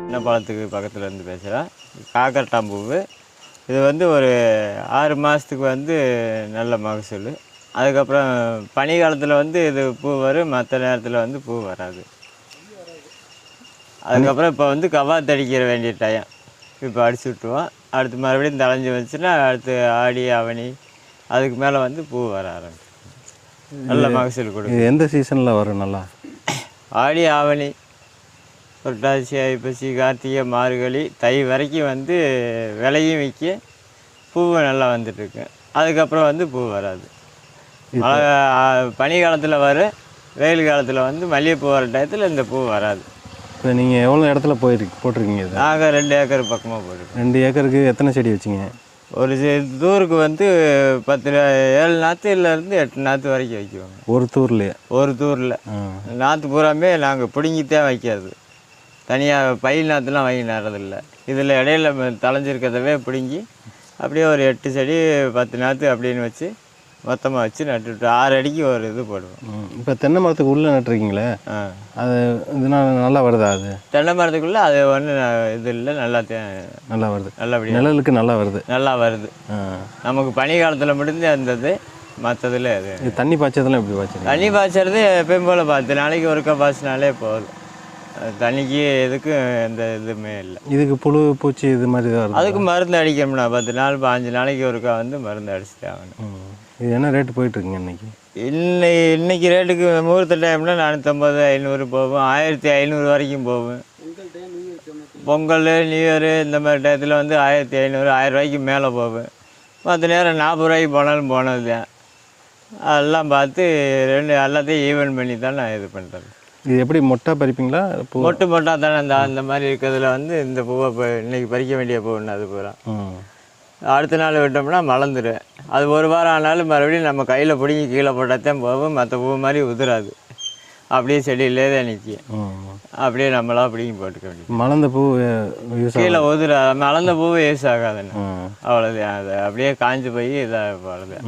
பழத்துக்கு பக்கத்தில் இருந்து பேசுகிறேன். காக்கரட்டாம்பூவு இது வந்து ஒரு 6 மாதத்துக்கு வந்து நல்ல மகசூல். அதுக்கப்புறம் பனி காலத்தில் வந்து இது பூ வரும், மற்ற நேரத்தில் வந்து பூ வராது. அதுக்கப்புறம் இப்போ வந்து கவாத்து அடிக்கிற வேண்டிய டைம். இப்போ அடிச்சு விட்டுருவோம். அடுத்து மறுபடியும் தழைஞ்சி வந்துச்சுன்னா அடுத்து ஆடி ஆவணி அதுக்கு மேலே வந்து பூ வர ஆரம்பிக்கும். நல்ல மகசூல் கொடுக்கும். எந்த சீசனில் வரும் நல்லா? ஆடி ஆவணி புரட்டாசி ஐப்பசி கார்த்திகை மார்கழி தை வரைக்கும் வந்து விலையும் விற்க பூவும் நல்லா வந்துட்டுருக்கு. அதுக்கப்புறம் வந்து பூ வராது. மழை பனி காலத்தில் வரும், வெயில் காலத்தில் வந்து மல்லிகைப்பூ வர டயத்தில் இந்த பூ வராது. இப்போ நீங்கள் எவ்வளோ இடத்துல போட்டிருக்கீங்க இது? நாங்கள் 2 ஏக்கர் பக்கமாக போட்டிருக்கோம். 2 ஏக்கருக்கு எத்தனை செடி வச்சிங்க? ஒரு தூருக்கு வந்து 7 நாற்றுலேருந்து 8 நாற்று வரைக்கும் வைக்குவாங்க. ஒரு தூர்லையே? ஒரு தூரில் நாற்று பூராமே நாங்கள் பிடுங்கித்தான் வைக்காது. தனியாக பயில் நாற்றுலாம் வாங்கி நடுறதில்ல. இதில் இடையில தளைஞ்சிருக்கிறதவே பிடுங்கி அப்படியே ஒரு 8 செடி 10 நாற்று அப்படின்னு வச்சு மொத்தமாக வச்சு நட்டுவிட்டு 6 அடிக்கு ஒரு இது போடுவோம். இப்போ தென்னை மரத்துக்கு உள்ளே நட்டுருக்கீங்களே, அது இதனால் நல்லா வருதா? அது தென்னை மரத்துக்குள்ளே அது ஒன்றும் இது இல்லை, நல்லா வருது. நல்லபடியாக நிழலுக்கு நல்லா வருது. நமக்கு பனி காலத்தில் மட்டும்தான் இருந்தது, மற்றதில் அது தண்ணி பாய்ச்சதெல்லாம் எப்படி பாய்ச்சது? தண்ணி பாய்ச்சறது எப்பயும் போல் 10 நாளைக்கு ஒருக்கா பாய்ச்சினாலே போதும். தண்ணிக்கு எதுக்கும் எந்த இதுவுமே இல்லை. இதுக்கு புழு பூச்சி இது மாதிரி தான் இருக்கும். அதுக்கு மருந்து அடிக்கணும்னா 10 நாள் 15 நாளைக்கு ஒருக்கா வந்து மருந்து அடிச்சுட்டு ஆகணும். இது என்ன ரேட்டு போயிட்டுருக்குங்க இன்னைக்கு? இன்னைக்கு ரேட்டுக்கு முகூர்த்த டைம்னா 450 500 போகும், 1500 வரைக்கும் போகும். பொங்கல் நியூ இயரு இந்த மாதிரி டயத்தில் வந்து 1500 1000 ரூபாய்க்கு மேலே போகும். மற்ற நேரம் 40 ரூபாய்க்கு போனாலும் போனது தான். அதெல்லாம் பார்த்து எல்லாத்தையும் ஈவன் பண்ணி தான் நான் இது பண்ணுறது. இது எப்படி மொட்டை பறிப்பீங்களா? மொட்டா தானே அந்த மாதிரி இருக்கிறதுல வந்து இந்த பூவை இப்போ இன்றைக்கி பறிக்க வேண்டிய பூன்னு அது பூரா அடுத்த நாள் விட்டோம்னா மலர்ந்துடும். அது ஒரு வாரம் ஆனாலும் மறுபடியும் நம்ம கையில் பிடிங்கி கீழே போட்டால் போகும், மற்ற பூ மாதிரி உதிராது. அப்படியே செடியிலே தான் நிற்கும். அப்படியே நம்மளா பிடிங்கி போட்டுக்க வேண்டியது. மலர்ந்த பூ கீழே உதிரா, மலர்ந்த பூவை யூஸ் ஆகாதுன்னு அவ்வளோதான். அது அப்படியே காஞ்சி போய் இதாக அவ்வளோதான்.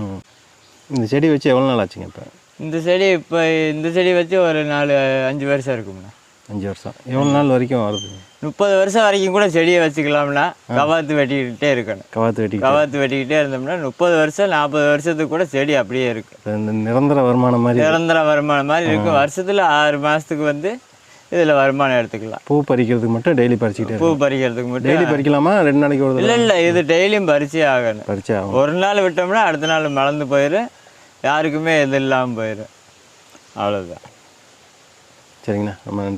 இந்த செடி வச்சு எவ்வளோ நாள் ஆச்சுங்க? இப்போ இந்த செடி வச்சு ஒரு 4-5 வருஷம் இருக்கும்ண்ணா. 5 வருஷம். எவ்வளோ நாள் வரைக்கும் வருது? 30 வருஷம் வரைக்கும் கூட செடியை வச்சுக்கலாம்னா கவாத்து வெட்டிக்கிட்டே இருக்கணும். கவாத்து வெட்டிக்கிட்டே இருந்தோம்னா 30 வருஷம் 40 வருஷத்துக்கு கூட செடி அப்படியே இருக்கும். நிரந்தர வருமானம் மாதிரி இருக்கும். வருஷத்தில் 6 மாதத்துக்கு வந்து இதில் வருமானம் எடுத்துக்கலாம். பூ பறிக்கிறதுக்கு மட்டும் டெய்லி பறிச்சுக்கிட்டே? பூ பறிக்கிறதுக்கு மட்டும் டெய்லி பறிக்கலாமா? 2 நாளைக்கு ஒரு? இல்லை, இது டெய்லியும் பறிச்சே ஆகணும். ஒரு நாள் விட்டோம்னா அடுத்த நாள் மலர்ந்து போயிடும், யாருக்குமே இது இல்லாமல் போயிடும். அவ்வளோதான். சரிங்கண்ணா, ரொம்ப நன்றி.